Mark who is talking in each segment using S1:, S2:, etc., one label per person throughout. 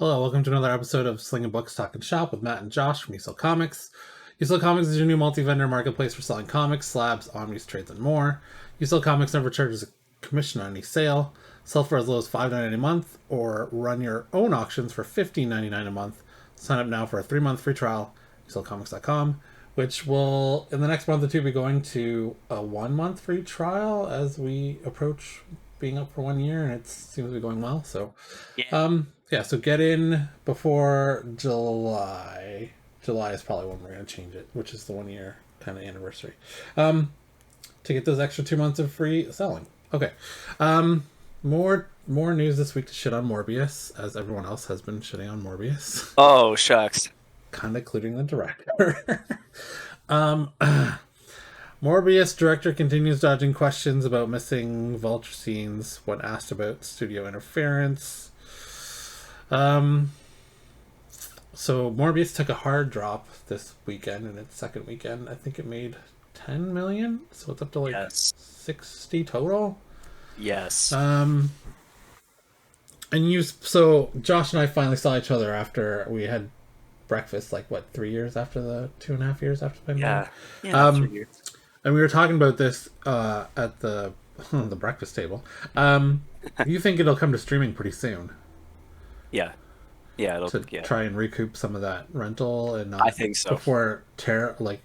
S1: Hello, welcome to another episode of Slingin Books, Talkin Shop with Matt and Josh from Yousellcomics. Yousellcomics is your new multi-vendor marketplace for selling comics, slabs, omnis, trades, and more. Yousellcomics never charges a commission on any sale. Sell for as low as $5.99 a month, or run your own auctions for $15.99 a month. Sign up now for a 3-month free trial, Yousellcomics.com, which will, in the next month or two, be going to a 1-month free trial as we approach being up for 1 year, and it seems to be going well. So, so get in before July. July is probably when we're going to change it, which is the 1 year kind of anniversary. To get those extra 2 months of free selling. Okay. More news this week to shit on Morbius, as everyone else has been shitting on Morbius.
S2: Oh, shucks.
S1: Kind of including the director. Morbius director continues dodging questions about missing Vulture scenes when asked about studio interference. So Morbius took a hard drop this weekend in its second weekend. I think it made 10 million, so it's up to like 60 total.
S2: Yes.
S1: So Josh and I finally saw each other after we had breakfast, like what, 3 years after the 2.5 years after the pandemic?
S2: Yeah, 3 years.
S1: And we were talking about this at the breakfast table. You think it'll come to streaming pretty soon?
S2: Yeah, it'll
S1: try and recoup some of that rental, and not
S2: I think so
S1: before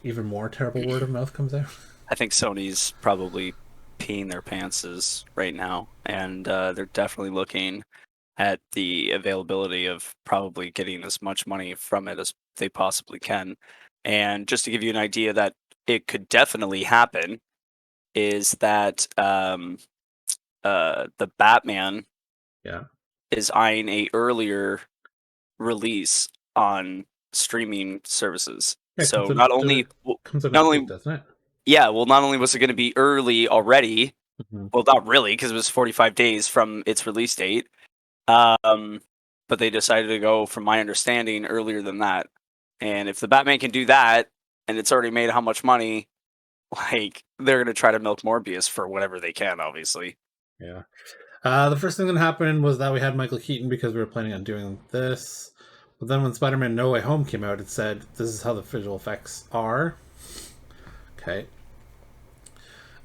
S1: even more terrible word of mouth comes out.
S2: I think Sony's probably peeing their pantses right now, and they're definitely looking at the availability of probably getting as much money from it as they possibly can. And just to give you an idea that it could definitely happen, is that the Batman is eyeing a earlier release on streaming services. So not only
S1: doesn't it?
S2: Yeah, well, not only was it going to be early already, well, not really, because it was 45 days from its release date, but they decided to go, from my understanding, earlier than that. And if the Batman can do that, and it's already made how much money, like, they're going to try to milk Morbius for whatever they can, obviously.
S1: Yeah. The first thing that happened was that we had Michael Keaton because we were planning on doing this. But then when Spider-Man No Way Home came out, it said, this is how the visual effects are. Okay.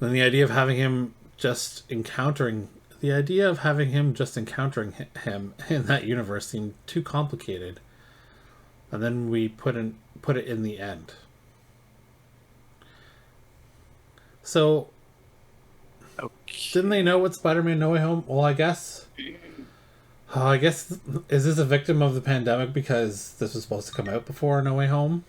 S1: And then the idea of having him just encountering him in that universe seemed too complicated. And then we put it in the end. So, didn't they know what Spider-Man No Way Home? Well, I guess, is this a victim of the pandemic because this was supposed to come out before No Way Home?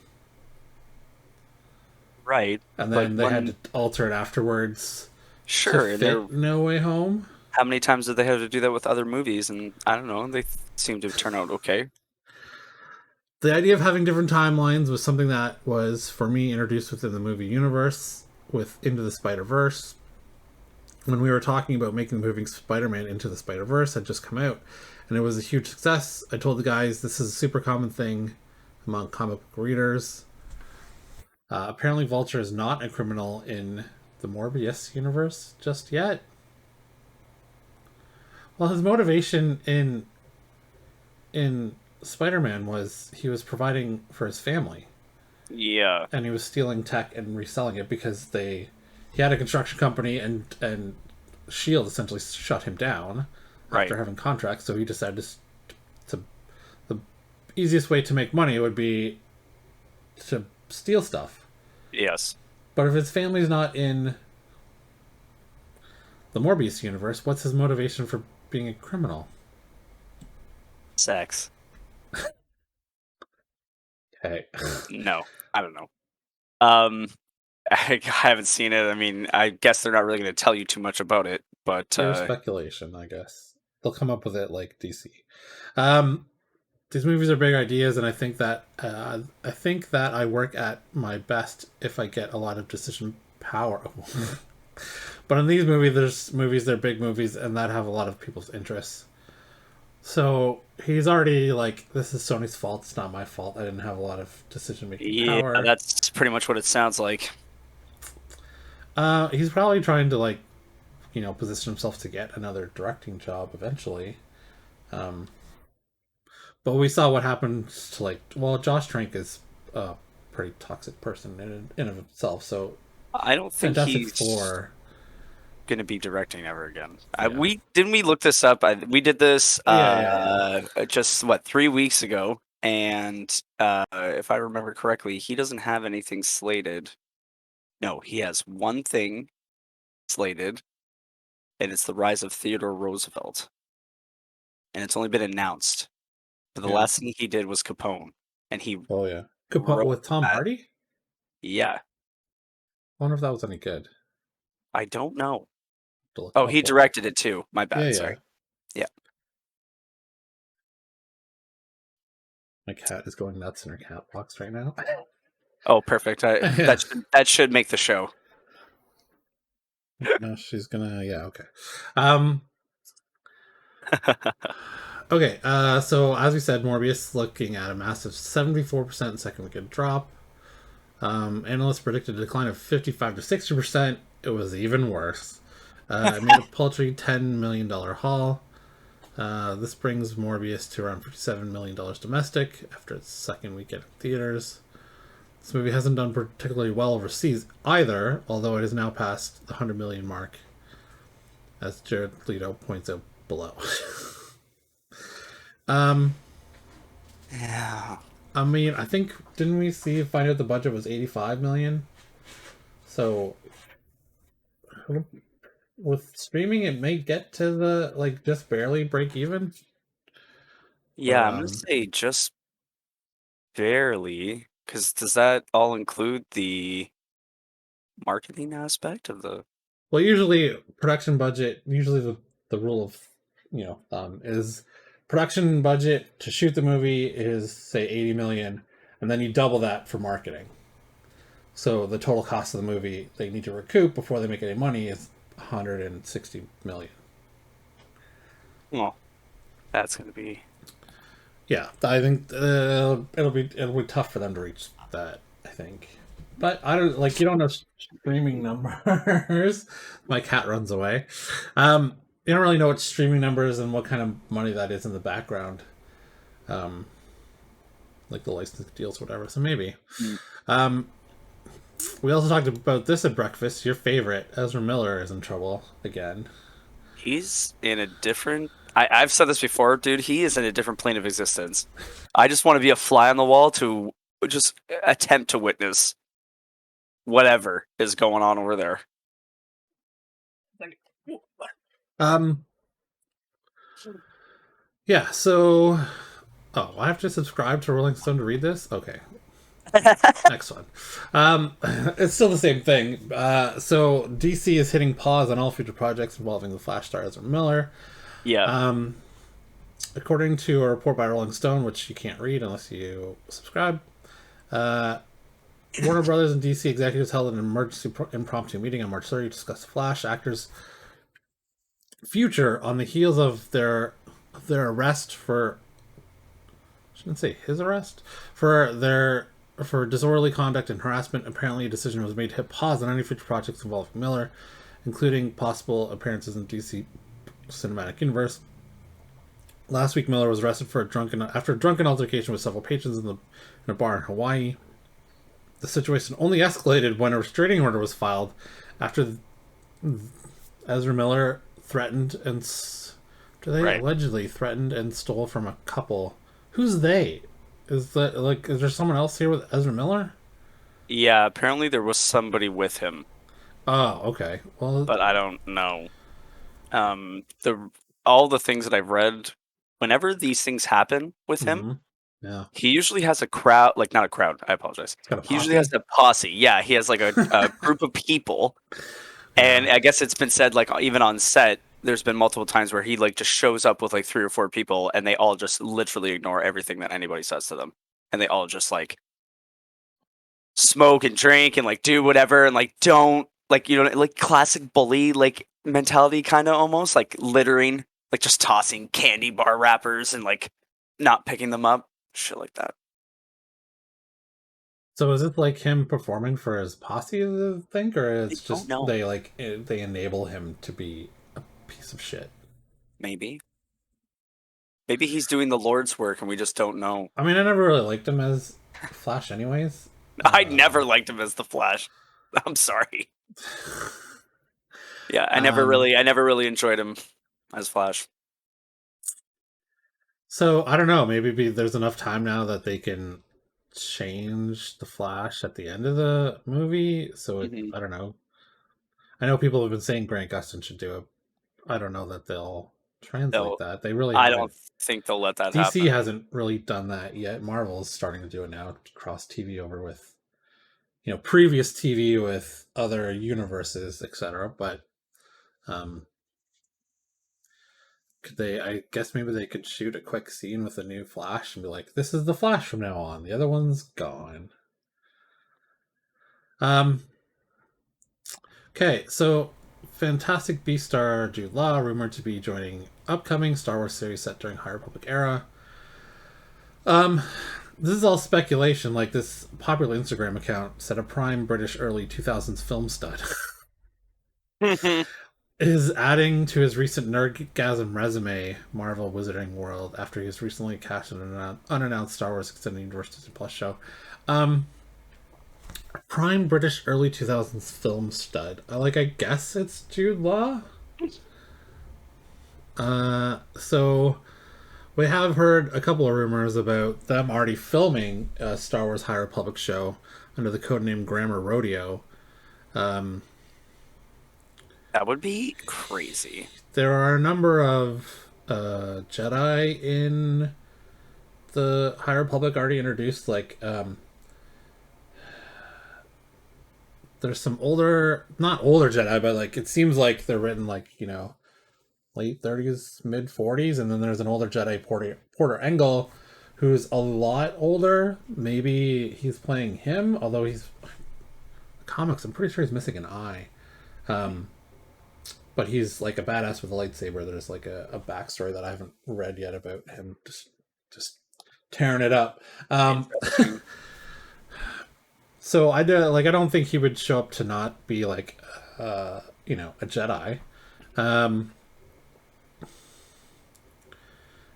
S2: Right.
S1: And then they had to alter it afterwards.
S2: Sure.
S1: To fit No Way Home.
S2: How many times did they have to do that with other movies? And I don't know, they seem to turn out okay.
S1: The idea of having different timelines was something that was, for me, introduced within the movie universe with Into the Spider-Verse. When we were talking about making the movie Spider-Man Into the Spider-Verse had just come out, and it was a huge success. I told the guys this is a super common thing among comic book readers. Apparently Vulture is not a criminal in the Morbius universe just yet. Well, his motivation in Spider-Man was he was providing for his family.
S2: Yeah.
S1: And he was stealing tech and reselling it because he had a construction company, and S.H.I.E.L.D. essentially shut him down after having contracts, so he decided to the easiest way to make money would be to steal stuff.
S2: Yes.
S1: But if his family's not in the Morbius universe, what's his motivation for being a criminal?
S2: Sex.
S1: Okay.
S2: No, I don't know. I haven't seen it. I mean, I guess they're not really going to tell you too much about it, but
S1: there's speculation, I guess. They'll come up with it like DC. These movies are big ideas, and I think that I work at my best if I get a lot of decision power. But in these movies, they're big movies, and that have a lot of people's interests. So he's already like, this is Sony's fault. It's not my fault. I didn't have a lot of decision-making power.
S2: Yeah, that's pretty much what it sounds like.
S1: He's probably trying to position himself to get another directing job eventually. But we saw what happens to Josh Trank is a pretty toxic person in of itself. So
S2: I don't think
S1: Fantastic
S2: he's
S1: Four.
S2: going to be directing ever again.
S1: Yeah.
S2: We look this up. We did this
S1: Yeah.
S2: just 3 weeks ago, and if I remember correctly, he doesn't have anything slated. No, he has one thing slated, and it's the rise of Theodore Roosevelt, and it's only been announced. But the
S1: Yeah.
S2: last thing he did was Capone, and he
S1: Oh yeah. Capone
S2: wrote
S1: with Tom
S2: that.
S1: Hardy.
S2: Yeah,
S1: I wonder if that was any good.
S2: I don't know.
S1: To look
S2: Oh,
S1: up
S2: he
S1: what.
S2: directed it too. My
S1: Yeah,
S2: bad.
S1: yeah.
S2: Sorry. Yeah.
S1: My cat is going nuts in her cat box right now.
S2: Oh, perfect.
S1: Yeah.
S2: That should make the show.
S1: No, she's gonna. Yeah. Okay. Um. Okay. So as we said, Morbius looking at a massive 74% second weekend drop. Analysts predicted a decline of 55 to 60%. It was even worse. It made a paltry $10 million haul. This brings Morbius to around $57 million domestic after its second weekend in theaters. This movie hasn't done particularly well overseas either, although it is now past the 100 million mark, as Jared Leto points out below.
S2: Yeah.
S1: I mean, I think didn't we find out the budget was 85 million? So with streaming, it may get to the just barely break even.
S2: Yeah,
S1: Or
S2: I'm gonna say just barely, because does that all include the marketing aspect of the?
S1: well, usually production budget. Usually the rule of is production budget to shoot the movie is say 80 million, and then you double that for marketing. So the total cost of the movie they need to recoup before they make any money is 160 million.
S2: Well, that's gonna be.
S1: Yeah, I think it'll be tough for them to reach that. I think, but I don't you don't know streaming numbers. My cat runs away. You don't really know what streaming numbers and what kind of money that is in the background, um, like the license deals, whatever. So maybe. Um, we also talked about this at breakfast. Your favorite, Ezra Miller, is in trouble again.
S2: He's in a different. I've said this before, dude. He is in a different plane of existence. I just want to be a fly on the wall to just attempt to witness whatever is going on over there.
S1: Um, yeah. So, I have to subscribe to Rolling Stone to read this. Okay, next one. It's still the same thing. So DC is hitting pause on all future projects involving the Flash star Ezra Miller.
S2: Yeah.
S1: According to a report by Rolling Stone, which you can't read unless you subscribe, Warner Brothers and DC executives held an emergency impromptu meeting on March 30 to discuss the Flash actor's future on the heels of their arrest for. I shouldn't say his arrest for disorderly conduct and harassment. Apparently, a decision was made to hit pause on any future projects involving Miller, including possible appearances in DC Cinematic Universe. Last week, Miller was arrested after a drunken altercation with several patrons in a bar in Hawaii. The situation only escalated when a restraining order was filed after Ezra Miller allegedly threatened and stole from a couple. Who's they? Is there someone else here with Ezra Miller?
S2: Yeah, apparently there was somebody with him.
S1: Oh, okay. Well,
S2: but I don't know. All the things that I've read, whenever these things happen with him,
S1: yeah,
S2: he usually has a crowd, like not a crowd. I apologize.
S1: it's got a
S2: He usually has
S1: posse.
S2: a posse. Yeah, he has like a group of people, and I guess it's been said like even on set, there's been multiple times where he like just shows up with like 3 or 4 people, and they all just literally ignore everything that anybody says to them, and they all just like smoke and drink and like do whatever and like don't like like classic bully like mentality kind of almost like littering, like just tossing candy bar wrappers and like not picking them up, shit like that.
S1: So is it like him performing for his posse, I think, or
S2: I
S1: it's
S2: don't
S1: just
S2: know.
S1: they enable him to be a piece of shit?
S2: Maybe. Maybe he's doing the Lord's work and we just don't know.
S1: I mean, I never really liked him as Flash, anyways.
S2: I never liked him as the Flash. I'm sorry. Yeah, I never really enjoyed him as Flash.
S1: So I don't know. Maybe there's enough time now that they can change the Flash at the end of the movie. So I don't know. I know people have been saying Grant Gustin should do it. I don't know that they'll translate that. They really
S2: I
S1: haven't.
S2: don't think they'll let that
S1: DC
S2: happen.
S1: hasn't really done that yet. Marvel's starting to do it now. Cross TV over with, previous TV with other universes, etc. But I guess maybe they could shoot a quick scene with a new Flash and be like, "This is the Flash from now on. The other one's gone." Okay, so Fantastic Beast star Jude Law rumored to be joining upcoming Star Wars series set during High Republic era. This is all speculation. Like, this popular Instagram account said a prime British early 2000s film stud is adding to his recent Nerdgasm resume Marvel Wizarding World after he has recently cast an unannounced Star Wars Extended Universe Disney Plus show. Prime British early 2000s film stud. I guess it's Jude Law. So we have heard a couple of rumors about them already filming a Star Wars High Republic show under the codename Grammar Rodeo.
S2: That would be crazy.
S1: There are a number of Jedi in the High Republic already introduced. There's some not older Jedi, but it seems like they're written late 30s, mid 40s, and then there's an older Jedi, Porter Engel, who's a lot older. Maybe he's playing him, although he's comics. I'm pretty sure he's missing an eye. But he's a badass with a lightsaber. There's a backstory that I haven't read yet about him just tearing it up. So I don't think he would show up to not be a Jedi.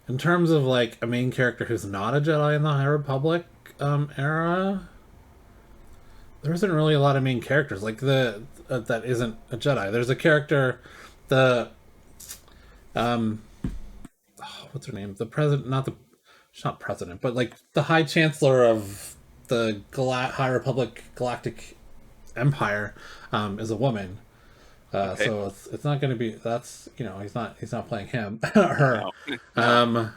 S1: In terms of a main character who's not a Jedi in the High Republic era, there isn't really a lot of main characters that isn't a Jedi. There's a character, what's her name? The president, she's not president, but the High Chancellor of the High Republic Galactic Empire is a woman. Okay. So it's not going to be, that's, he's not playing him. Her. No.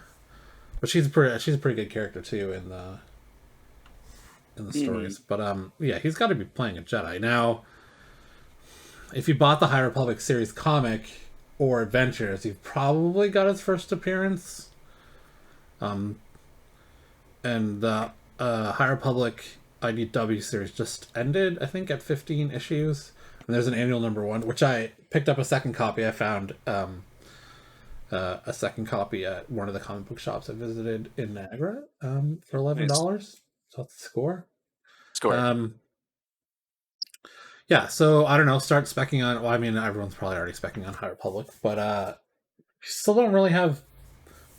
S1: But she's a pretty good character too in the stories. But yeah, he's got to be playing a Jedi. Now, if you bought the High Republic series comic or Adventures, you've probably got his first appearance. And the High Republic IDW series just ended, I think, at 15 issues. And there's an annual #1, which I picked up a second copy. I found a second copy at one of the comic book shops I visited in Niagara for $11. Nice. So that's the score. Yeah, so I don't know, start specking on, well, I mean, everyone's probably already specking on High Republic, but still don't really have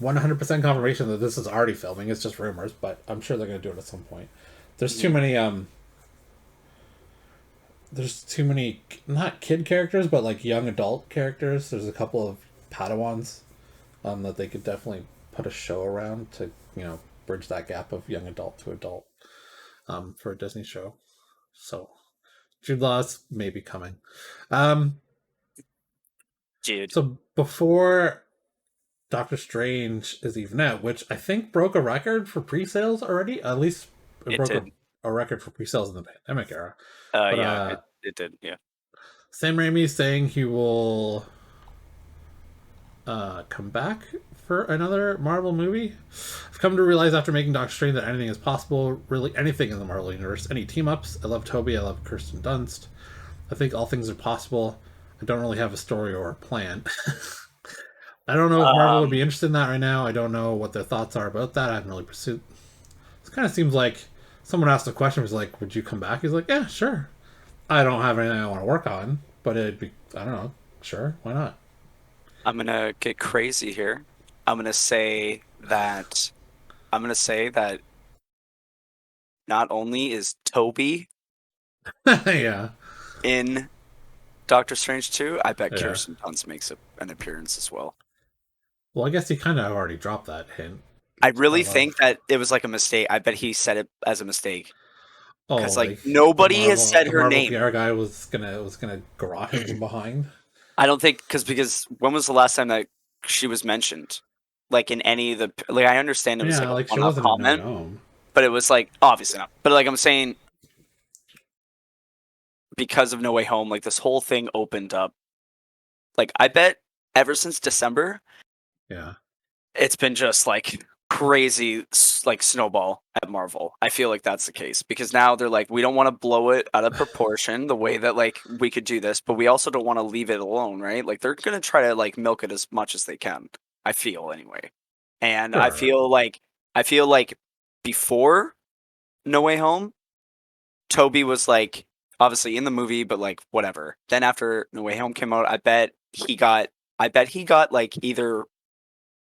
S1: 100% confirmation that this is already filming. It's just rumors, but I'm sure they're going to do it at some point. There's too many not kid characters, but young adult characters. There's a couple of Padawans that they could definitely put a show around to bridge that gap of young adult to adult for a Disney show. So Jude Law's maybe coming.
S2: Jude.
S1: So before Doctor Strange is even out, which I think broke a record for pre-sales already. At least it broke a record for pre-sales in the pandemic era.
S2: Yeah, it did. Yeah.
S1: Sam Raimi is saying he will come back for another Marvel movie. I've come to realize after making Doctor Strange that anything is possible. Really, anything in the Marvel universe. Any team-ups. I love Toby. I love Kirsten Dunst. I think all things are possible. I don't really have a story or a plan. I don't know if Marvel would be interested in that right now. I don't know what their thoughts are about that. I haven't really pursued. This kind of seems like someone asked a question, was like, would you come back? He's like, yeah, sure. I don't have anything I want to work on, but it'd be, I don't know, sure, why not?
S2: I'm going to get crazy here. I'm gonna say that not only is Toby
S1: Yeah.
S2: in Doctor Strange 2, I bet
S1: Yeah.
S2: Kirsten Dunst makes an appearance as well.
S1: Well, I guess he kind of already dropped that hint.
S2: I really
S1: Of
S2: think that it was like a mistake. I bet he said it as a mistake
S1: oh,
S2: because like
S1: like
S2: nobody has said
S1: The
S2: her
S1: Marvel
S2: name.
S1: PR guy was gonna garrote him from behind.
S2: I don't think because when was the last time that she was mentioned? Like in any of the like I understand it was like
S1: Yeah,
S2: a
S1: like she
S2: one-off
S1: wasn't in No Way
S2: comment,
S1: Home.
S2: but it was like obviously not. But like I'm saying because of No Way Home, like this whole thing opened up. Like I bet ever since December,
S1: Yeah.
S2: it's been just like crazy like snowball at Marvel. I feel like that's the case because now they're like we don't want to blow it out of proportion the way that like we could do this, but we also don't want to leave it alone, right? Like they're going to try to like milk it as much as they can. I feel anyway. And
S1: Sure.
S2: I feel like before No Way Home, Toby was like obviously in the movie but like whatever. Then after No Way Home came out, I bet he got like either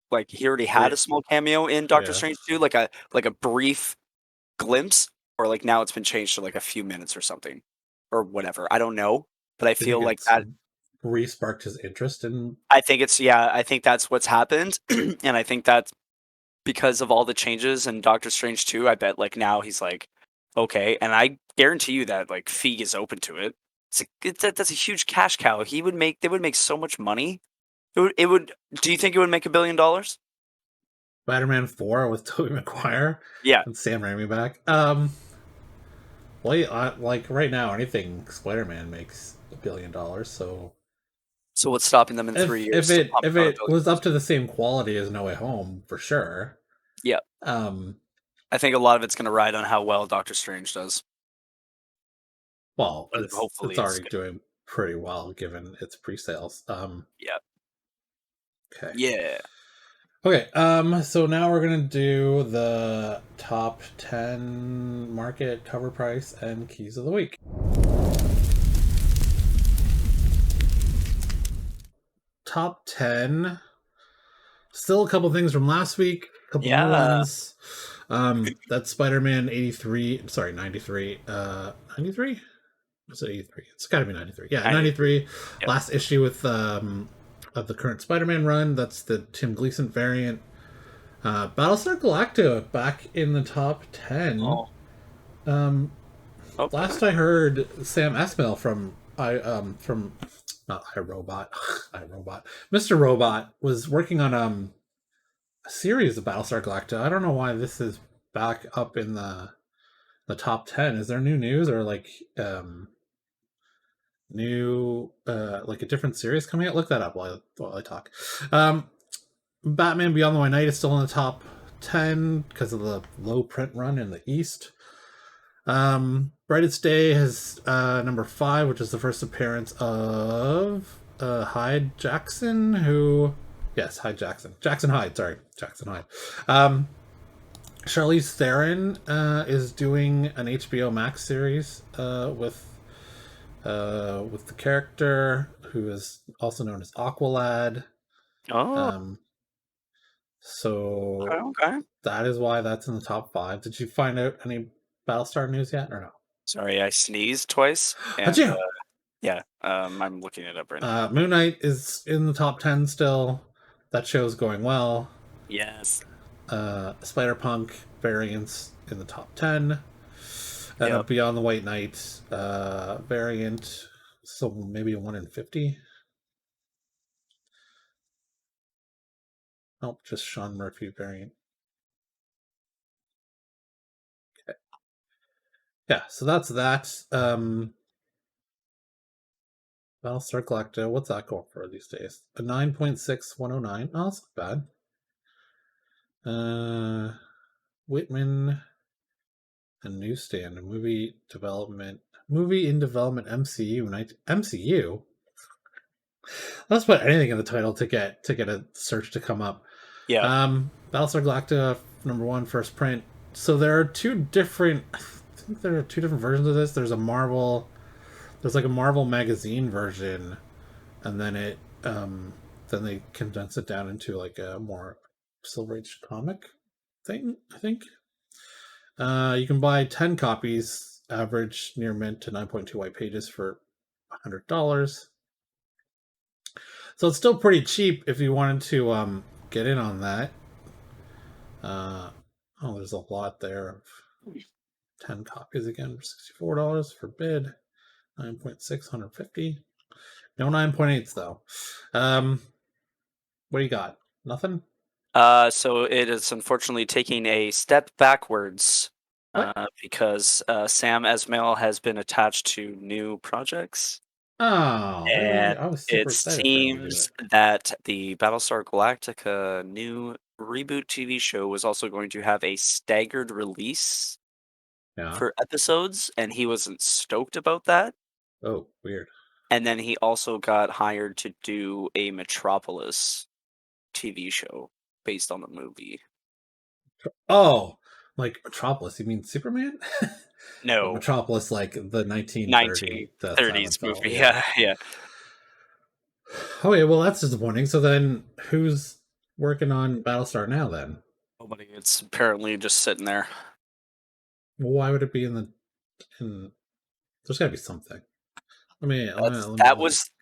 S2: like he already had a small cameo in Doctor
S1: Yeah.
S2: Strange 2, like a brief glimpse, or like now it's been changed to like a few minutes or something, or whatever. I don't know, but I
S1: Do you think
S2: feel like
S1: it's
S2: that.
S1: re-sparked his interest in?
S2: I think it's yeah. I think that's what's happened, and I think that's because of all the changes in Doctor Strange 2. I bet like now he's like, okay, and I guarantee you that like Feig is open to it. That's a huge cash cow. They would make so much money. It would. Do you think it would make $1 billion?
S1: Spider-Man 4 with Tobey Maguire
S2: Yeah.
S1: and Sam Raimi back. Well, like right now, anything Spider-Man makes $1 billion. So
S2: So what's stopping them in 3 years
S1: if
S2: to
S1: it
S2: pump
S1: if
S2: out a
S1: it
S2: billion
S1: was up
S2: dollars?
S1: to the same quality as No Way Home, for sure.
S2: Yeah,
S1: Um,
S2: I think a lot of it's going to ride on how well Doctor Strange does,
S1: well,
S2: but
S1: it's
S2: hopefully it's
S1: already
S2: good.
S1: doing pretty well given its pre-sales.
S2: Yeah,
S1: Okay.
S2: yeah,
S1: Okay, so now we're gonna do the top 10 market cover price and keys of the week. Top 10. Still a couple things from last week, a couple new
S2: yeah.
S1: ones. That's Spider-Man 83, sorry, 93. 93? Was it 83? It's gotta be 93. Yeah,
S2: 90.
S1: 93.
S2: Yep.
S1: Last issue with of the current Spider-Man run. That's the Tim Gleason variant. Battlestar Galactica back in the top 10.
S2: Oh,
S1: Um,
S2: okay.
S1: Last I heard, Sam Esmail from not iRobot, iRobot, Mr. Robot was working on a series of Battlestar Galactica. I don't know why this is back up in the top 10. Is there new news or like new like a different series coming out? Look that up while I talk. Um, Batman Beyond the White Knight is still in the top 10 because of the low print run in the East. Brightest Day has number 5, which is the first appearance of Hyde Jackson, who yes, Hyde Jackson, Jackson Hyde, sorry, Jackson Hyde. Charlize Theron is doing an HBO Max series with the character who is also known as Aqualad.
S2: Oh,
S1: Um, so
S2: okay, okay.
S1: that is why that's in the top 5. Did you find out any Battlestar news yet or no?
S2: Sorry, I sneezed twice, and
S1: Achoo!
S2: yeah, I'm looking it up right now.
S1: Moon Knight is in the top 10 still. That show's going well.
S2: Yes.
S1: Spider Punk variants in the top 10. And a
S2: Yep.
S1: Beyond the White Knight variant. So maybe a 1 in 50. Nope, just Sean Murphy variant. Okay. Yeah, so that's that. Battlestar Galactica, what's that going for these days? A 9.6109. Oh, that's not bad. Whitman and Newsstand, a movie in development MCU. Let's put anything in the title to get a search to come up.
S2: Yeah.
S1: Battlestar Galactica #1 first print. So there are two different. I think there are two different versions of this. There's like a Marvel magazine version, and then then they condense it down into like a more Silver Age comic thing, I think. You can buy 10 copies, average near mint to 9.2 white pages for $100. So it's still pretty cheap if you wanted to get in on that. There's a lot there of 10 copies again for $64 for bid. 9.6, 150. No 9.8s though. What do you got? Nothing?
S2: So it is unfortunately taking a step backwards
S1: What?
S2: because Sam Esmail has been attached to new projects.
S1: Oh, really?
S2: And
S1: I was super
S2: it
S1: excited for him to do
S2: seems
S1: it.
S2: that the Battlestar Galactica new reboot TV show was also going to have a staggered release
S1: Yeah.
S2: for episodes, and he wasn't stoked about that.
S1: Oh, weird.
S2: And then he also got hired to do a Metropolis TV show based on the movie.
S1: Oh, like Metropolis. You mean Superman? But
S2: No,
S1: Metropolis, like the 1930 Death
S2: 1930s
S1: Silent Film.
S2: movie.
S1: Yeah.
S2: Yeah, yeah.
S1: Oh, yeah. Well, that's disappointing. So then, who's working on Battlestar now? Then,
S2: Nobody. It's apparently just sitting there.
S1: well, why would it be in the? In there's got to be something. Let me.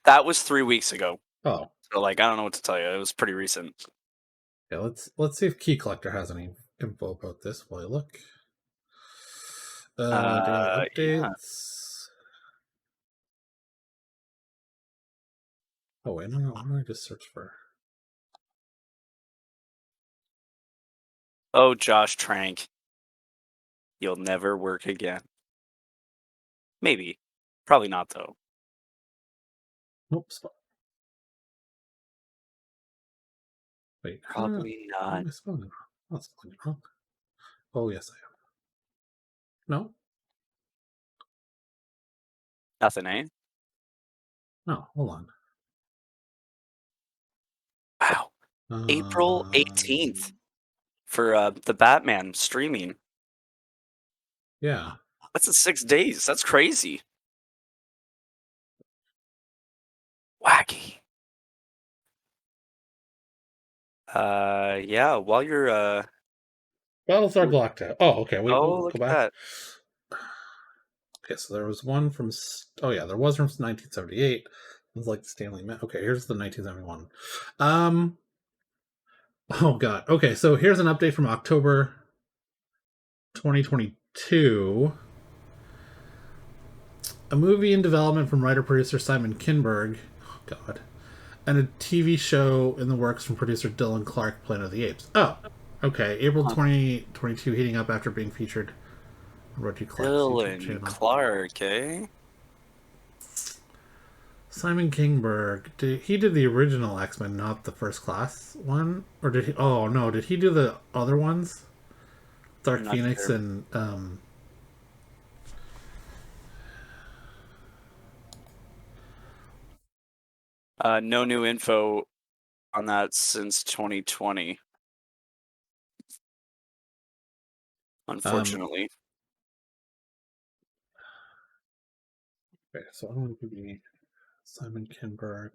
S2: That was 3 weeks ago.
S1: Oh,
S2: So like I don't know what to tell you. It was pretty recent.
S1: yeah. Let's see if Key Collector has any info about this while I look. Daily
S2: Yeah.
S1: updates. Oh wait, no. Why don't I just search for?
S2: Oh, Josh Trank, you'll never work again. Maybe, probably not though.
S1: Nope. Wait.
S2: Probably
S1: Why
S2: not.
S1: am I spelling it wrong? Oh, it's spelling it wrong. Oh yes, I am. No.
S2: Nothing, eh?
S1: No. Hold on.
S2: Wow. April 18th for the Batman streaming.
S1: Yeah.
S2: That's in 6 days. That's crazy. Wacky. Yeah. While you're
S1: Battlestar Galactica. Oh, okay. Wait,
S2: oh,
S1: go
S2: look at
S1: back.
S2: that.
S1: Okay, so there was one from. Oh yeah, there was from 1978. It was like Stanley. Okay, here's the 1971. Oh god. Okay, so here's an update from October 2022. A movie in development from writer producer Simon Kinberg. Oh god. And a TV show in the works from producer Dylan Clark, Planet of the Apes. Oh, okay. April 2022, heating up after being featured on Roger Clark's YouTube
S2: Dylan
S1: channel.
S2: Clark, eh?
S1: Simon Kingberg. He did the original X-Men, not the First Class one? Or did he? Oh, no. Did he do the other ones?
S2: I'm
S1: Dark
S2: not
S1: Phoenix
S2: sure.
S1: and...
S2: No new info on that since 2020. Unfortunately.
S1: Okay, so I don't want to give you Simon Kinberg.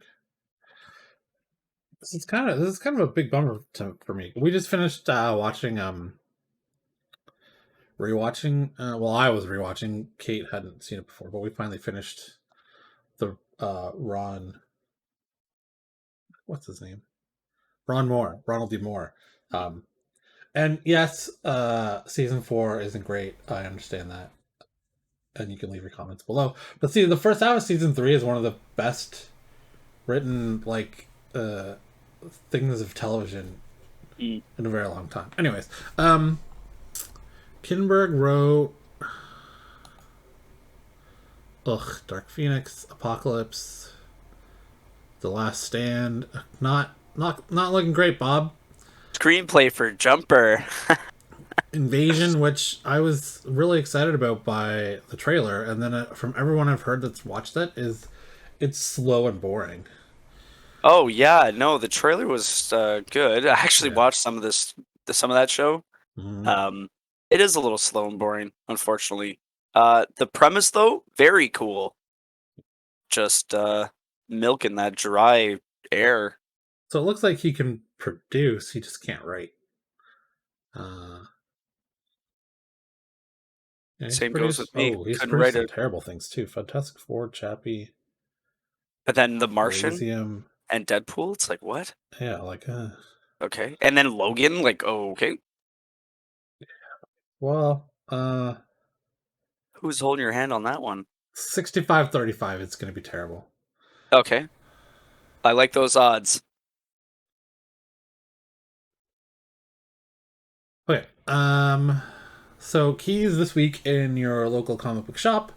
S1: This is kind of a big bummer for me. We just finished watching rewatching. Well, I was rewatching. Kate hadn't seen it before, but we finally finished the Ron. What's his name? Ron Moore, Ronald D. Moore. And yes, season 4 isn't great. I understand that, and you can leave your comments below. But see, the first half of season 3 is one of the best written things of television in a very long time. Anyways, Kinberg wrote Dark Phoenix, Apocalypse, The Last Stand. Not looking great, Bob.
S2: Screenplay for Jumper.
S1: Invasion, which I was really excited about by the trailer, and then from everyone I've heard that's watched it, it's slow and boring.
S2: Oh yeah, no, the trailer was good. I actually
S1: Yeah.
S2: watched some of that show.
S1: Mm-hmm.
S2: It is a little slow and boring, unfortunately. The premise though, very cool. Just milking that dry air.
S1: So it looks like he can produce, he just can't write. Yeah,
S2: Same goes with me.
S1: He's
S2: Couldn't
S1: produced
S2: write
S1: some
S2: it.
S1: terrible things too. Fantastic Four, Chappie,
S2: But then The Martian
S1: Elysium.
S2: and Deadpool, it's like, what?
S1: Yeah, like
S2: Okay. And then Logan, like, oh, okay.
S1: well,
S2: Who's holding your hand on that one?
S1: 65-35, it's gonna be terrible.
S2: Okay. I like those odds.
S1: Okay. So keys this week in your local comic book shop.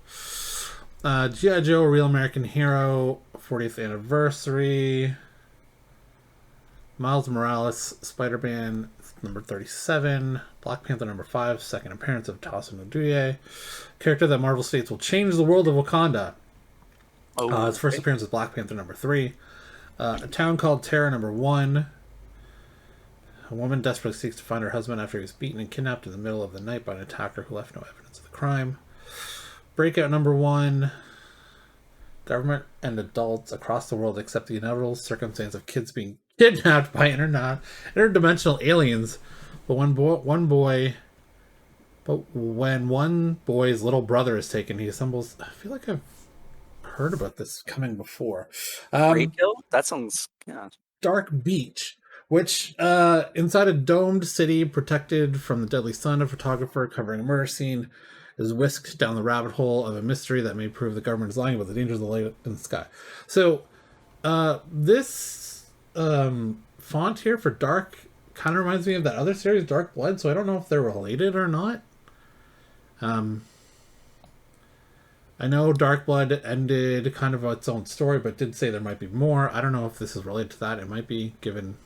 S1: G.I. Joe, Real American Hero, 40th anniversary. Miles Morales, Spider-Man, number 37. Black Panther, number 5, second appearance of Tosin Oduye. Character that Marvel states will change the world of Wakanda.
S2: Oh,
S1: His first appearance is Black Panther, number 3. A Town Called Terror, number 1. A woman desperately seeks to find her husband after he was beaten and kidnapped in the middle of the night by an attacker who left no evidence of the crime. Breakout, number 1. Government and adults across the world accept the inevitable circumstance of kids being kidnapped by interdimensional aliens. But when one boy's little brother is taken, he assembles. I feel like I've heard about this coming before.
S2: Breakill? That sounds, yeah.
S1: Dark Beach, which inside a domed city protected from the deadly sun, a photographer covering a murder scene is whisked down the rabbit hole of a mystery that may prove the government is lying about the dangers of the light in the sky. So this font here for Dark kind of reminds me of that other series, Dark Blood, so I don't know if they're related or not. I know Dark Blood ended kind of its own story, but did say there might be more. I don't know if this is related to that. It might be, given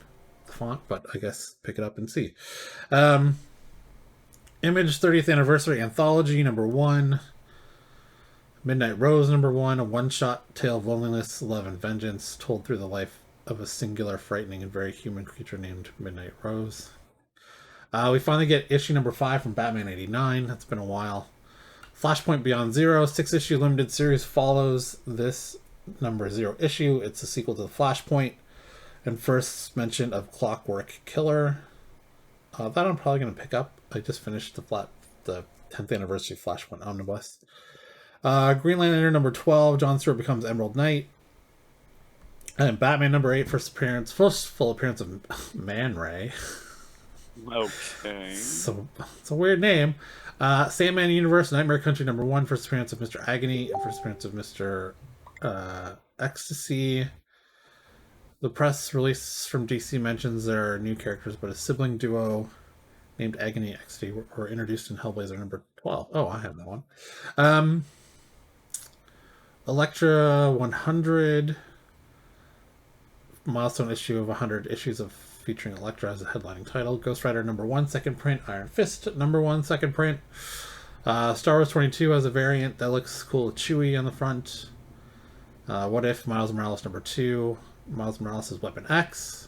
S1: the font, but I guess pick it up and see. Image 30th Anniversary Anthology, number 1. Midnight Rose, number 1. A one-shot tale of loneliness, love, and vengeance, told through the life of a singular, frightening, and very human creature named Midnight Rose. We finally get issue number 5 from Batman 89. That's been a while. Flashpoint Beyond Zero, 6-issue limited series, follows this number 0 issue. It's a sequel to the Flashpoint and first mention of Clockwork Killer. That I'm probably going to pick up. I just finished the 10th anniversary Flashpoint Omnibus. Green Lantern number 12, John Stewart becomes Emerald Knight. And Batman number 8, first full appearance of Man Ray.
S2: Okay.
S1: So it's a weird name. Sandman Universe, Nightmare Country number 1, first appearance of Mr. Agony and first appearance of Mr. Ecstasy. The press release from DC mentions there are new characters, but a sibling duo named Agony and Ecstasy were introduced in Hellblazer number 12. Oh, I have that one. Elektra 100, milestone issue of 100 issues of featuring Elektra as a headlining title. Ghost Rider number 1, second print. Iron Fist number 1, second print. Star Wars 22 has a variant that looks cool with Chewie on the front. What If, Miles Morales number 2. Miles Morales' Weapon X.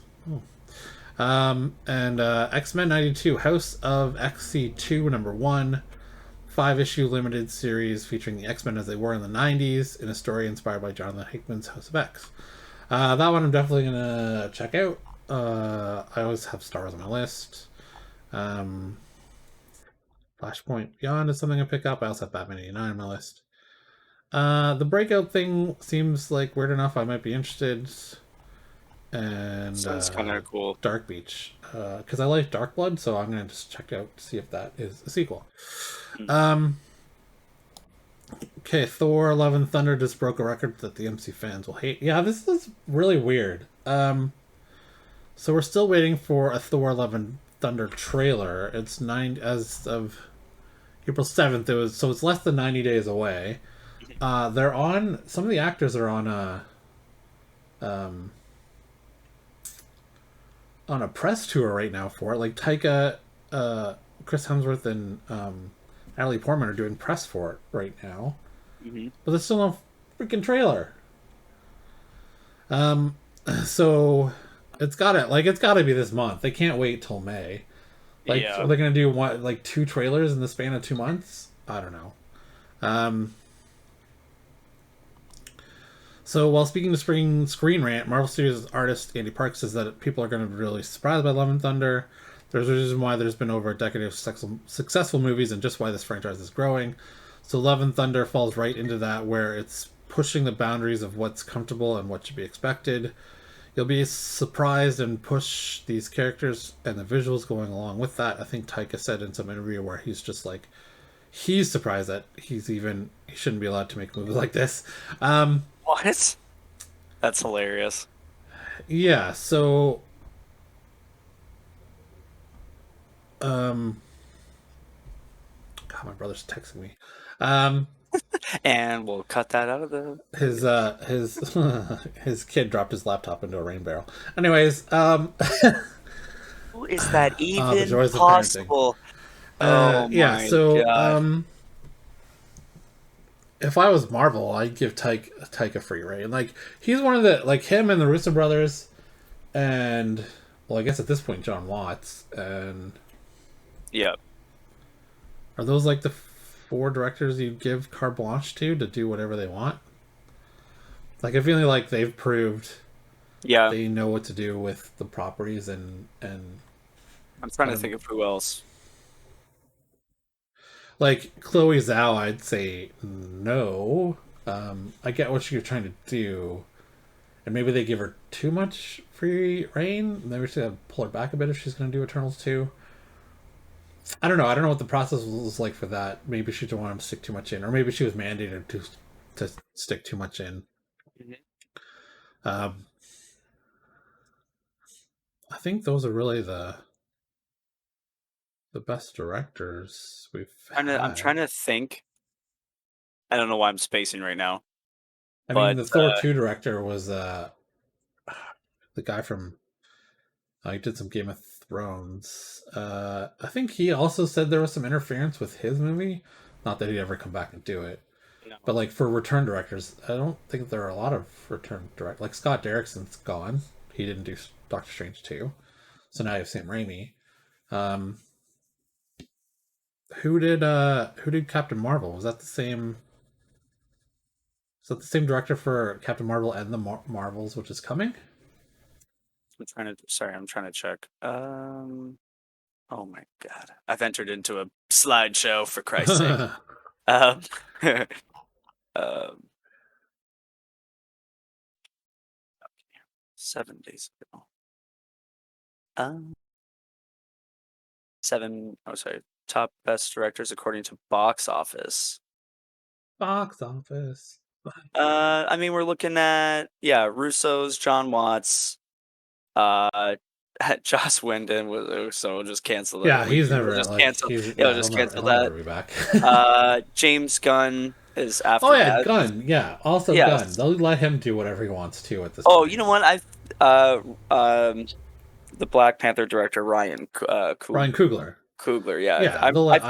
S1: And X-Men 92, House of XC2 number 1. 5-issue limited series featuring the X-Men as they were in the 90s in a story inspired by Jonathan Hickman's House of X. That one I'm definitely going to check out. I always have Star Wars on my list. Flashpoint Beyond is something I pick up. I also have Batman 89 on my list. The Breakout thing seems like weird enough. I might be interested. And
S2: Sounds kind of cool.
S1: Dark Beach, because I like Dark Blood, so I'm gonna just check out to see if that is a sequel. Okay, Thor: Love and Thunder just broke a record that the MC fans will hate. Yeah, this is really weird. So we're still waiting for a Thor: Love and Thunder trailer. It's as of April 7th. So it's less than 90 days away. They're on. Some of the actors are on a press tour right now for it. Like Taika, Chris Hemsworth, and Natalie Portman are doing press for it right now. But there's still no freaking trailer. So it's gotta be this month. They can't wait till May. Are they gonna do what, 2 trailers in the span of 2 months? I don't know. So while speaking to Spring Screen Rant, Marvel Studios artist Andy Park says that people are going to be really surprised by Love and Thunder. There's a reason why there's been over a decade of successful movies and just why this franchise is growing. So Love and Thunder falls right into that, where it's pushing the boundaries of what's comfortable and what should be expected. You'll be surprised and push these characters and the visuals going along with that. I think Taika said in some interview where he's just like, he's surprised that he shouldn't be allowed to make movies like this.
S2: What? That's hilarious.
S1: Yeah, so God, my brother's texting me.
S2: And we'll cut that out of the
S1: his kid dropped his laptop into a rain barrel. Anyways,
S2: How is that even
S1: joys of
S2: possible? Oh
S1: yeah,
S2: my
S1: so
S2: God.
S1: if I was Marvel, I'd give Taika free reign. Like, he's one of the, like, him and the Russo brothers, and, well, I guess at this point John Watts, and
S2: Yeah.
S1: are those like the 4 directors you give carte blanche to do whatever they want? Like, I feel like they've proved
S2: Yeah.
S1: they know what to do with the properties, and
S2: I'm trying to think of who else.
S1: like Chloe Zhao, I'd say no. I get what you're trying to do, and maybe they give her too much free reign. Maybe she's gonna pull her back a bit if she's going to do Eternals 2. I don't know. I don't know what the process was like for that. Maybe she didn't want to stick too much in, or maybe she was mandated to stick too much in. I think those are really the best directors we've had.
S2: I'm trying to think. I don't know why I'm spacing right now.
S1: I mean, the Thor 2 director was the guy from. He did some Game of Thrones. I think he also said there was some interference with his movie. Not that he'd ever come back and do it.
S2: No.
S1: But like for return directors, I don't think there are a lot of return direct. Like Scott Derrickson's gone. He didn't do Doctor Strange 2. So now you have Sam Raimi. Who did Captain Marvel? Was that the same? Is that the same director for Captain Marvel and the Marvels, which is coming?
S2: I'm trying to check. Oh my God. I've entered into a slideshow, for Christ's sake. um, 7 days ago. 7, sorry. Top best directors according to Box Office.
S1: Box Office.
S2: I mean, we're looking at, Russo's, John Watts, Joss Whedon was, so we'll just cancel that.
S1: Yeah, he's never
S2: just
S1: like,
S2: cancel.
S1: he's,
S2: We'll just cancel that.
S1: Never be back.
S2: James Gunn is after.
S1: Oh yeah,
S2: that.
S1: Gunn. Yeah, also
S2: Yes.
S1: Gunn. They'll let him do whatever he wants to at this.
S2: Oh,
S1: point.
S2: you know what? The Black Panther director Ryan
S1: Coogler.
S2: Coogler, yeah.
S1: Yeah,
S2: I feel like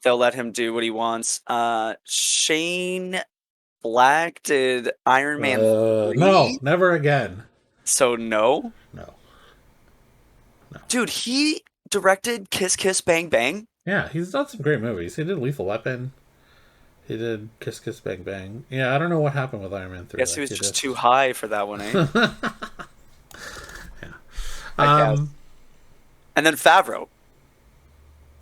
S2: they'll let him do what he wants. Shane Black did Iron Man 3.
S1: No, never again.
S2: So no?
S1: No.
S2: Dude, he directed Kiss Kiss Bang Bang.
S1: Yeah, he's done some great movies. He did Lethal Weapon. He did Kiss Kiss Bang Bang. Yeah, I don't know what happened with Iron Man 3.
S2: Guess he was just too high for that one, eh?
S1: Yeah.
S2: And then Favreau.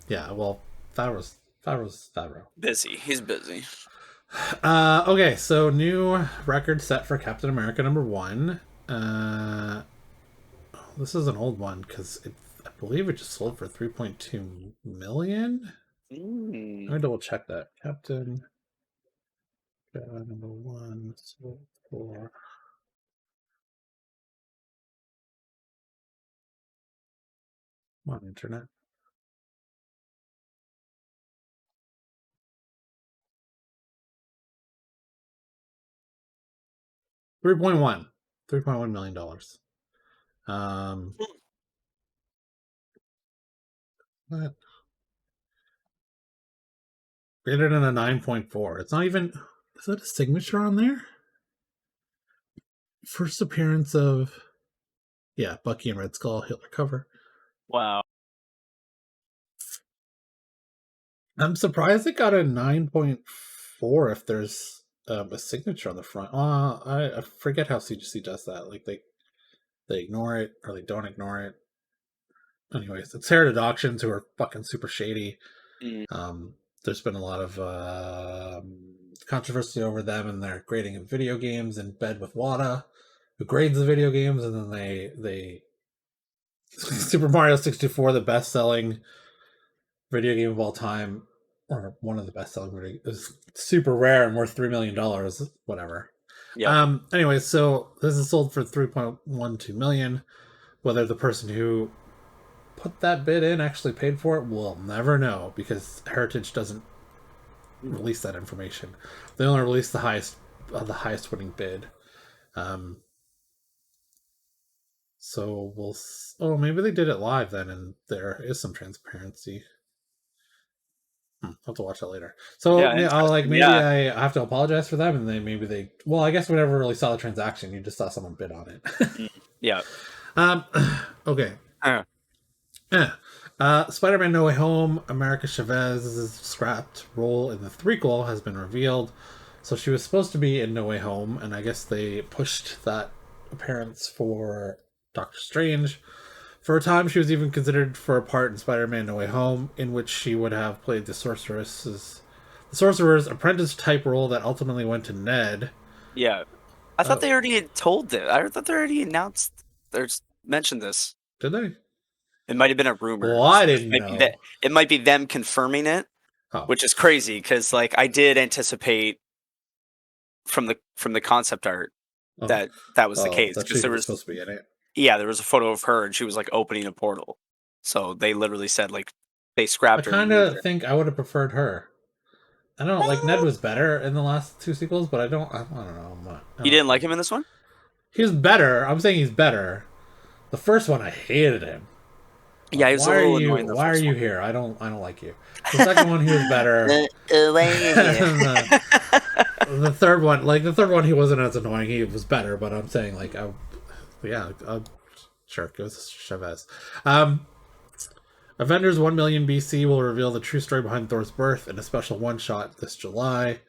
S1: Yeah, well, Favreau's Favreau.
S2: Busy. He's busy.
S1: Okay, so new record set for Captain America #1. This is an old one because I believe it just sold for 3.2 million. Let me double check that. Captain #1 sold for. Come on, internet. $3.1 million. What? Rated in a 9.4. It's not even. Is that a signature on there? First appearance of. Yeah, Bucky and Red Skull, Hitler cover.
S2: Wow.
S1: I'm surprised it got a 9.4 if there's a signature on the front. I forget how CGC does that. Like they ignore it or they don't ignore it. Anyways, it's Heritage Auctions, who are fucking super shady. There's been a lot of controversy over them and their grading of video games in bed with Wada, who grades the video games, and then they Super Mario 64, the best-selling video game of all time, or one of the best-selling video games, is super rare and worth $3 million, whatever.
S2: Yeah.
S1: Anyways, so this is sold for $3.12 million. Whether the person who put that bid in actually paid for it, we'll never know, because Heritage doesn't release that information. They only release the highest winning bid. So we'll. Oh, maybe they did it live then, and there is some transparency. I'll have to watch that later. So yeah, I have to apologize for them, and they. Well, I guess we never really saw the transaction. You just saw someone bid on it.
S2: Yeah.
S1: Okay. Spider-Man No Way Home, America Chavez's scrapped role in the threequel has been revealed. So she was supposed to be in No Way Home, and I guess they pushed that appearance for Doctor Strange. For a time, she was even considered for a part in Spider-Man No Way Home, in which she would have played the Sorcerer's apprentice type role that ultimately went to Ned.
S2: Yeah. I thought they already had told it. I thought they already announced or mentioned this.
S1: Did they?
S2: It might have been a rumor.
S1: Well, I didn't know.
S2: It might be them confirming it, which is crazy, because like I did anticipate from the concept art that was the case, because there was
S1: supposed to be in it.
S2: Yeah, there was a photo of her and she was like opening a portal. So they literally said like they scrapped her.
S1: I kind of think I would have preferred her. I don't know, like Ned was better in the last two sequels, but I don't know.
S2: You didn't like him in this one?
S1: He was better. I'm saying he's better. The first one, I hated him.
S2: Yeah, he was a little annoying.
S1: Why are you here? I don't like you. The second one, he was better. The third one, he wasn't as annoying. He was better, but I'm saying like, sure, go with Chavez. Avengers 1 million BC will reveal the true story behind Thor's birth in a special one-shot this July.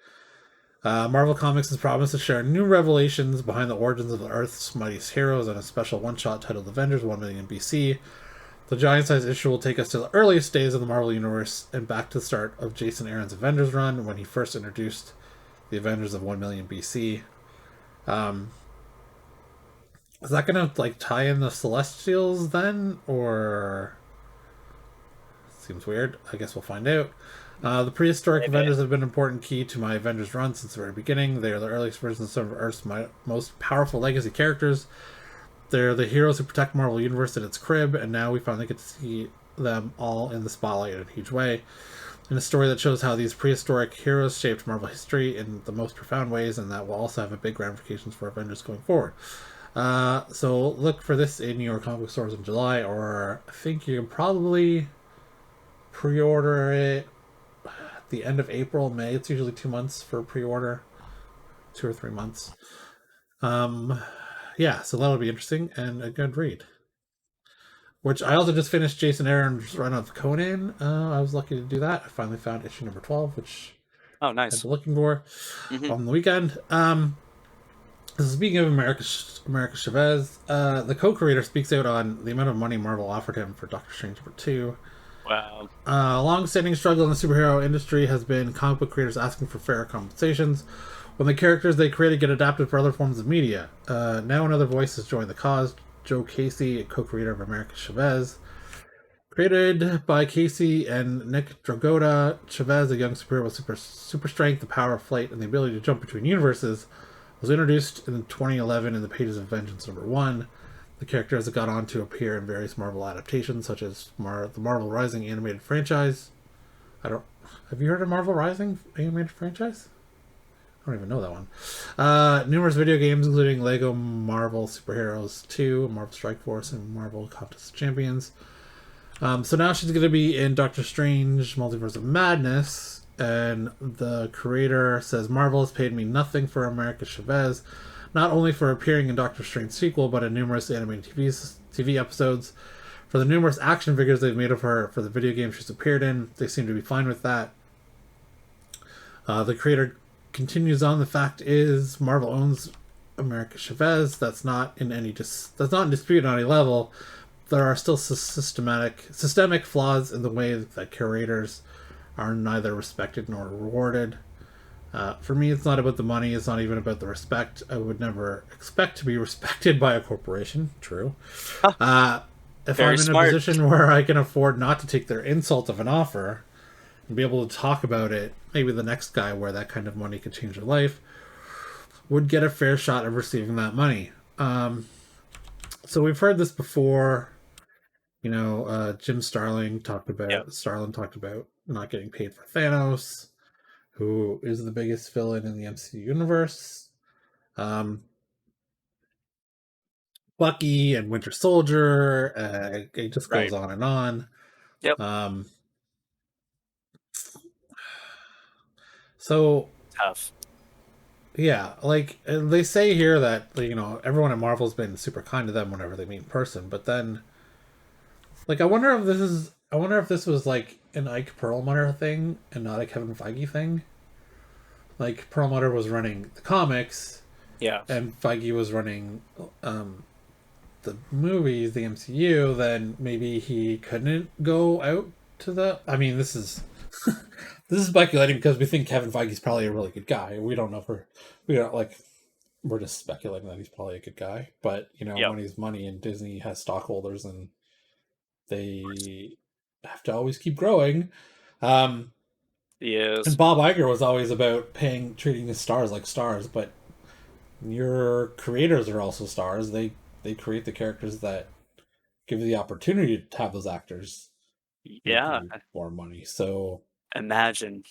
S1: Marvel Comics has promised to share new revelations behind the origins of the Earth's mightiest heroes in a special one-shot titled Avengers 1 million BC. The giant-sized issue will take us to the earliest days of the Marvel Universe and back to the start of Jason Aaron's Avengers run, when he first introduced the Avengers of 1 million BC. Is that going to tie in the Celestials then, or seems weird? I guess we'll find out. The prehistoric Avengers have been an important key to my Avengers run since the very beginning. They are the earliest versions of some of Earth's most powerful legacy characters. They're the heroes who protect Marvel Universe at its crib, and now we finally get to see them all in the spotlight in a huge way. In a story that shows how these prehistoric heroes shaped Marvel history in the most profound ways, and that will also have a big ramifications for Avengers going forward. So look for this in your comic book stores in July, or I think you can probably pre-order it at the end of April, May. It's usually 2 months for pre-order, 2 or 3 months. Yeah, so that'll be interesting and a good read. Which I also just finished Jason Aaron's run of Conan. I was lucky to do that. I finally found issue number 12, which
S2: nice.
S1: I've been looking for on the weekend. Speaking of America Chavez, the co-creator speaks out on the amount of money Marvel offered him for Doctor Strange number 2.
S2: Wow.
S1: A long-standing struggle in the superhero industry has been comic book creators asking for fair compensations when the characters they created get adapted for other forms of media. Now another voice has joined the cause. Joe Casey, co-creator of America Chavez. Created by Casey and Nick Dragotta, Chavez, a young superhero with super strength, the power of flight, and the ability to jump between universes, was introduced in 2011 in the pages of Vengeance number 1. The character has gone on to appear in various Marvel adaptations, such as the Marvel Rising animated franchise. Have you heard of Marvel Rising animated franchise? I don't even know that one. Numerous video games, including Lego Marvel Superheroes 2, Marvel Strike Force, and Marvel Contest of Champions. So now she's going to be in Doctor Strange Multiverse of Madness, and the creator says, Marvel has paid me nothing for America Chavez, not only for appearing in Doctor Strange sequel, but in numerous animated TV episodes. For the numerous action figures they've made of her for the video game she's appeared in, they seem to be fine with that. The creator continues on. The fact is, Marvel owns America Chavez. That's not in dispute on any level. There are still systemic flaws in the way that curators are neither respected nor rewarded. For me, it's not about the money. It's not even about the respect. I would never expect to be respected by a corporation. True. If
S2: Very
S1: I'm in
S2: smart.
S1: a position where I can afford not to take their insult of an offer and be able to talk about it, maybe the next guy where that kind of money could change their life would get a fair shot of receiving that money. So we've heard this before. Jim Starlin talked about not getting paid for Thanos, who is the biggest villain in the MCU universe. Bucky and Winter Soldier. It just goes on and on.
S2: Yep.
S1: So
S2: Tough.
S1: Yeah, like they say here that everyone at Marvel's been super kind to them whenever they meet in person, but then I wonder if this was like an Ike Perlmutter thing and not a Kevin Feige thing. Like Perlmutter was running the comics,
S2: yeah,
S1: and Feige was running the movies, the MCU. Then maybe he couldn't go out to the. I mean, this is this is speculating because we think Kevin Feige's probably a really good guy. We don't know we're just speculating that he's probably a good guy. But money's money, and Disney has stockholders, and they have to always keep growing.
S2: Yes.
S1: And Bob Iger was always about treating his stars like stars, but your creators are also stars. They create the characters that give you the opportunity to have those actors
S2: Yeah.
S1: more money. So
S2: imagine.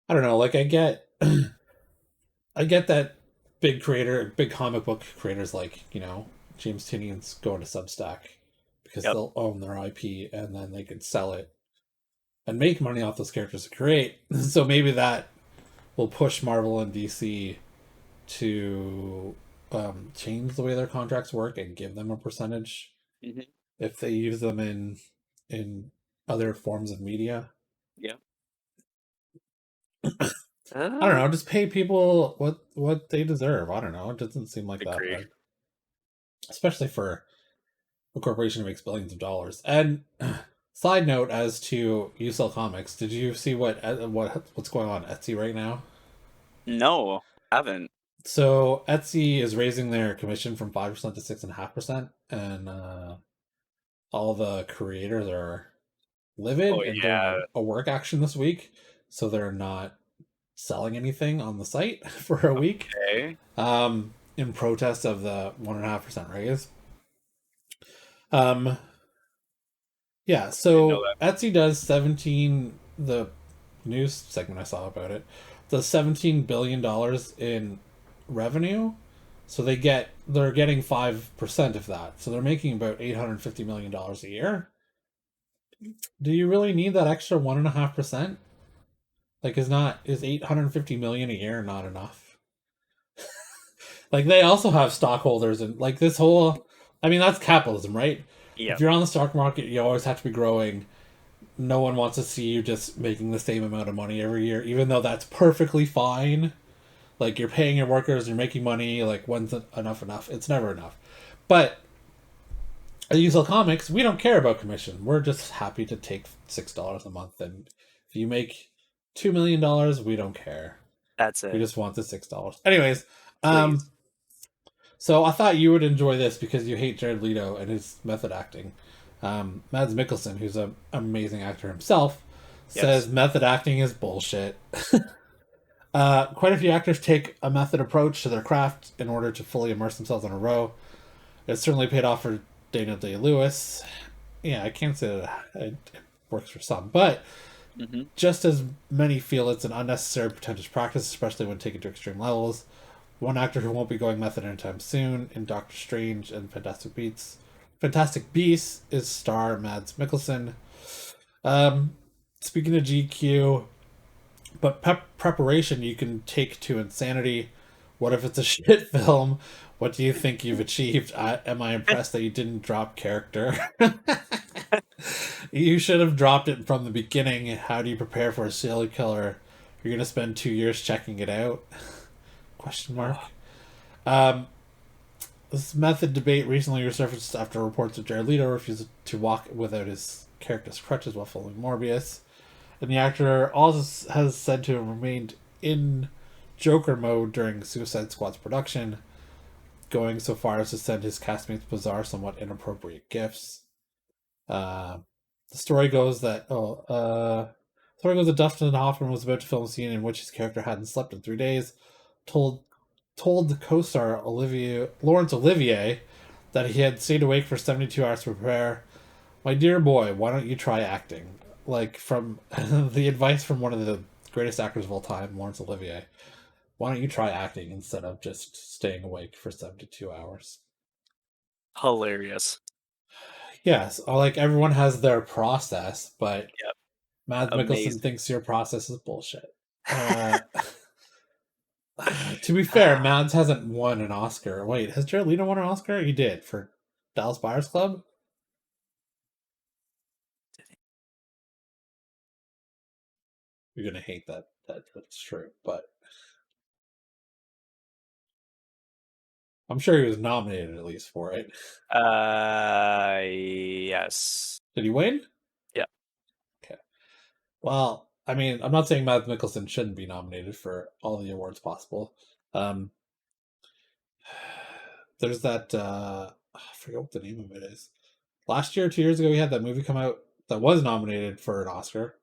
S1: I don't know. I get that big comic book creators like James Tynion's going to Substack because they'll own their IP and then they can sell it and make money off those characters to create. So maybe that will push Marvel and DC to change the way their contracts work and give them a percentage if they use them in other forms of media.
S2: Yeah.
S1: I don't know. Just pay people what they deserve. I don't know. It doesn't seem like that, but especially for a corporation that makes billions of dollars. And side note as to Yousellcomics, did you see what's going on Etsy right now?
S2: No, I haven't.
S1: So Etsy is raising their commission from 5% to 6.5%, and all the creators are livid and doing a work action this week, so they're not selling anything on the site for a week. In protest of the 1.5% raise. Yeah, so Etsy does the news segment I saw about it, does $17 billion in revenue. So they're getting 5% of that. So they're making about $850 million a year. Do you really need that extra 1.5%? Is 850 million a year not enough? They also have stockholders and this whole, that's capitalism, right?
S2: Yeah.
S1: If you're on the stock market, you always have to be growing. No one wants to see you just making the same amount of money every year, even though that's perfectly fine. You're paying your workers, you're making money. When's enough? It's never enough. But at Yousellcomics, we don't care about commission. We're just happy to take $6 a month, and if you make $2 million, we don't care.
S2: That's it.
S1: We just want the $6. Anyways, so I thought you would enjoy this because you hate Jared Leto and his method acting. Mads Mickelson, who's an amazing actor himself, says method acting is bullshit. Quite a few actors take a method approach to their craft in order to fully immerse themselves in a role. It certainly paid off for Daniel Day-Lewis. Yeah, I can't say that it works for some, but just as many feel it's an unnecessary pretentious practice, especially when taken to extreme levels. One actor who won't be going method anytime soon in Doctor Strange and Fantastic Beasts is star Mads Mikkelsen. Speaking of GQ, but preparation you can take to insanity. What if it's a shit film? What do you think you've achieved? Am I impressed that you didn't drop character? You should have dropped it from the beginning. How do you prepare for a serial killer You're gonna spend 2 years checking it out? Question mark. Um, this method debate recently resurfaced after reports of Jared Leto refused to walk without his character's crutches while filming Morbius, and the actor also has said to have remained in Joker mode during Suicide Squad's production, going so far as to send his castmates bizarre, somewhat inappropriate gifts. The story goes that Dustin Hoffman was about to film a scene in which his character hadn't slept in 3 days. Told the co-star Laurence Olivier that he had stayed awake for 72 hours to prepare. My dear boy, why don't you try acting? Like, from the advice from one of the greatest actors of all time, Laurence Olivier. Why don't you try acting instead of just staying awake for 72 hours?
S2: Hilarious.
S1: Yes, like everyone has their process, but
S2: Yep.
S1: Mads Mikkelson
S2: Amazing.
S1: thinks your process is bullshit. To be fair, Mads hasn't won an Oscar. Wait, has Jared Leto won an Oscar? He did for Dallas Buyers Club. You're gonna hate that. That's true, but I'm sure he was nominated at least for it.
S2: Yes.
S1: Did he win?
S2: Yeah.
S1: Okay. Well, I mean, I'm not saying Mads Mikkelsen shouldn't be nominated for all the awards possible. There's that I forget what the name of it is. Last year, 2 years ago, we had that movie come out that was nominated for an Oscar.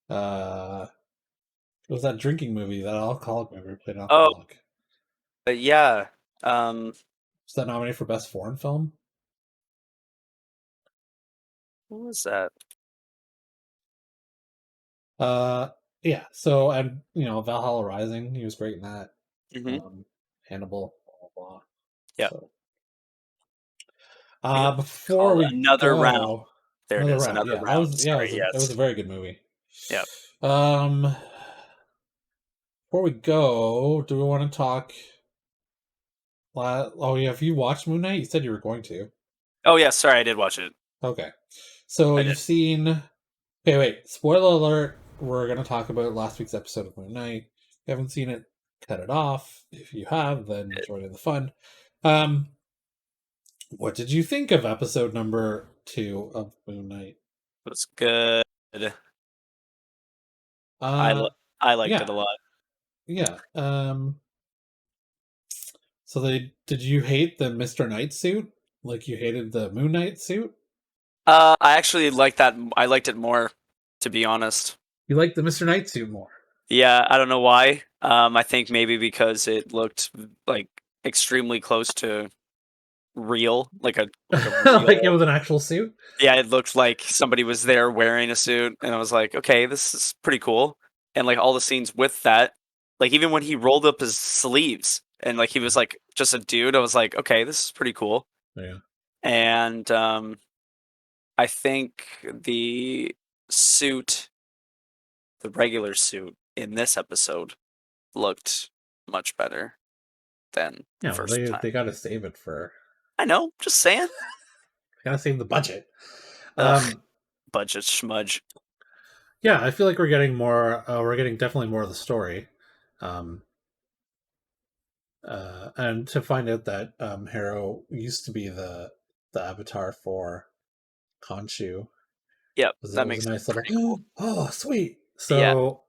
S1: It was that drinking movie, that alcoholic movie. We played an
S2: Oh,
S1: alcoholic.
S2: yeah.
S1: Was that nominated for best foreign film?
S2: What was that?
S1: Yeah. So, and Valhalla Rising, he was great in that.
S2: Mm-hmm.
S1: Hannibal, blah blah blah.
S2: Yeah.
S1: So,
S2: I think it's
S1: before
S2: called
S1: we
S2: Another Round.
S1: go,
S2: There it
S1: another
S2: is.
S1: round.
S2: Another
S1: Yeah, that
S2: Round.
S1: was
S2: Sorry.
S1: it was
S2: Yes.
S1: a very good movie.
S2: Yeah.
S1: Before we go, do we want to talk? Oh yeah, have you watched Moon Knight? You said you were going to.
S2: Oh yeah. Sorry, I did watch it.
S1: Okay, so
S2: I
S1: you've
S2: did.
S1: seen. Okay, wait. Spoiler alert. We're going to talk about last week's episode of Moon Knight. If you haven't seen it, cut it off. If you have, then join in the fun. What did you think of episode number 2 of Moon Knight?
S2: It was good.
S1: Uh,
S2: I liked it
S1: yeah,
S2: a lot.
S1: yeah. So did you hate the Mr. Knight suit? Like you hated the Moon Knight suit?
S2: I actually liked that. I liked it more, to be honest.
S1: You liked the Mr. Knight suit more.
S2: Yeah, I don't know why. I think maybe because it looked like extremely close to real, like a real.
S1: Like it was an actual suit?
S2: Yeah, it looked like somebody was there wearing a suit, and I was like, okay, this is pretty cool. And like all the scenes with that, like even when he rolled up his sleeves and like he was like just a dude, I was like, okay, this is pretty cool.
S1: Yeah.
S2: And I think the suit, the regular suit in this episode, looked much better than the
S1: Yeah, well,
S2: first time.
S1: they got to save it for.
S2: I know, just saying.
S1: Got to save the budget.
S2: Ugh, budget schmudge.
S1: Yeah, I feel like we're getting more. We're getting definitely more of the story, um, and to find out that Harrow used to be the avatar for Khonshu
S2: Yep, that
S1: was
S2: makes
S1: a
S2: it
S1: nice little.
S2: pretty cool.
S1: Oh, sweet.
S2: Yeah.
S1: So,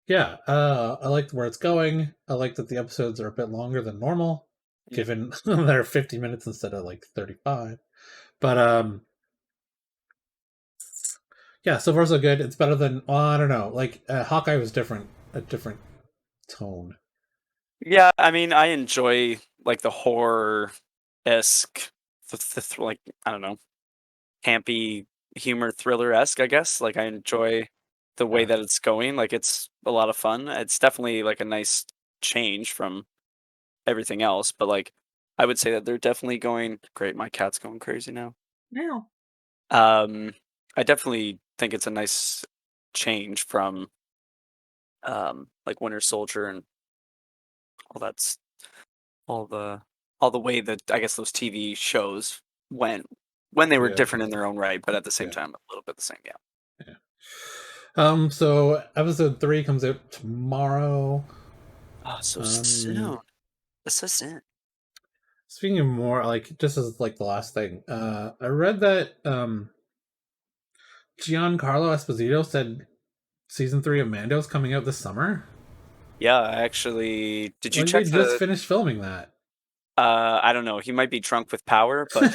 S1: yeah, I like where it's going. I like that the episodes are a bit longer than normal, given they're 50 minutes instead of like 35. But yeah, so far so good. It's better than I don't know. Like Hawkeye was different, a different tone.
S2: Yeah, I mean, I enjoy like the horror esque, like I don't know, campy humor thriller esque. I guess like I enjoy the way
S1: Yeah,
S2: that it's going. Like it's a lot of fun. It's definitely like a nice change from everything else. But like I would say that they're definitely going great. My cat's going crazy now.
S1: now
S2: Um, I definitely think it's a nice change from like Winter Soldier and all that's all the way that I guess those TV shows went when they were
S1: yeah,
S2: different in their own right, but at the same
S1: yeah,
S2: time a little bit the same. Yeah.
S1: yeah. So episode 3 comes out tomorrow.
S2: Oh, so soon. That's so soon.
S1: Speaking of more, like, just as like the last thing, I read that Giancarlo Esposito said season 3 of Mando is coming out this summer.
S2: Yeah, actually, did you
S1: Like
S2: check
S1: they just
S2: the?
S1: finished filming that.
S2: I don't know. He might be drunk with power, but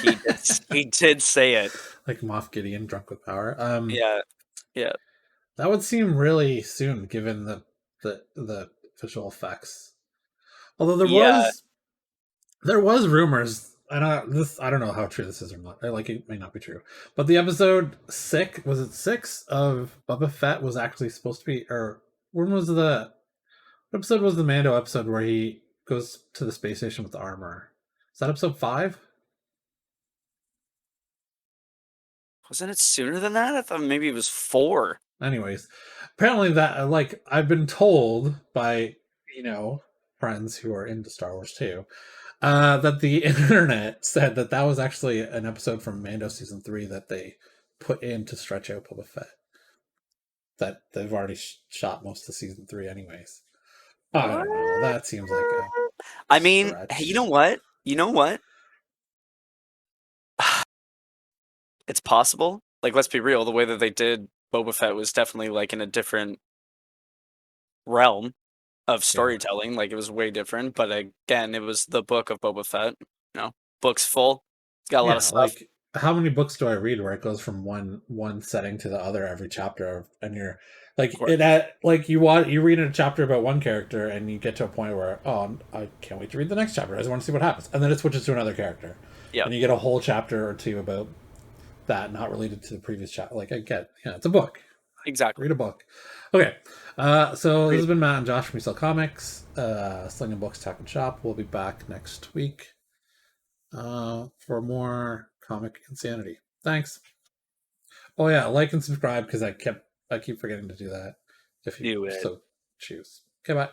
S2: he did say it.
S1: Like Moff Gideon drunk with power.
S2: Yeah, yeah,
S1: That would seem really soon given the visual effects. Although
S2: yeah.
S1: there was rumors. I don't know how true this is or not. Like it may not be true. But the episode 6, was it 6 of Boba Fett was actually supposed to be, or when was the what episode was the Mando episode where he goes to the space station with the armor? Is that episode 5?
S2: Wasn't it sooner than that? I thought maybe it was 4.
S1: Anyways, apparently that, like, I've been told by, friends who are into Star Wars too, that the internet said that that was actually an episode from Mando season 3 that they put in to stretch out Boba Fett. That they've already shot most of season 3 anyways. I
S2: What?
S1: don't know. That seems like a
S2: I mean, hey, you know
S1: stretch.
S2: what? You know what? It's possible. Like, let's be real. The way that they did Boba Fett was definitely like in a different realm of
S1: Yeah.
S2: storytelling. Like, it was way different. But again, it was the book of Boba Fett. Book's full. It's got a lot of
S1: Yeah,
S2: stuff.
S1: like how many books do I read where it goes from one setting to the other every chapter, and you're
S2: Of
S1: like
S2: course.
S1: it at like you read a chapter about one character and you get to a point where, oh, I can't wait to read the next chapter. I just want to see what happens, and then it switches to another character,
S2: Yeah,
S1: and you get a whole chapter or two about that not related to the previous chapter. Like, I get, yeah, it's a book.
S2: exactly.
S1: Read a book. Okay, so this
S2: Read
S1: has been Matt and Josh from Yousellcomics, Slingin Books, Talkin Shop. We'll be back next week for more comic insanity. Thanks. Oh yeah, like and subscribe because I keep forgetting to do that. If you
S2: do it.
S1: so choose. Okay, bye.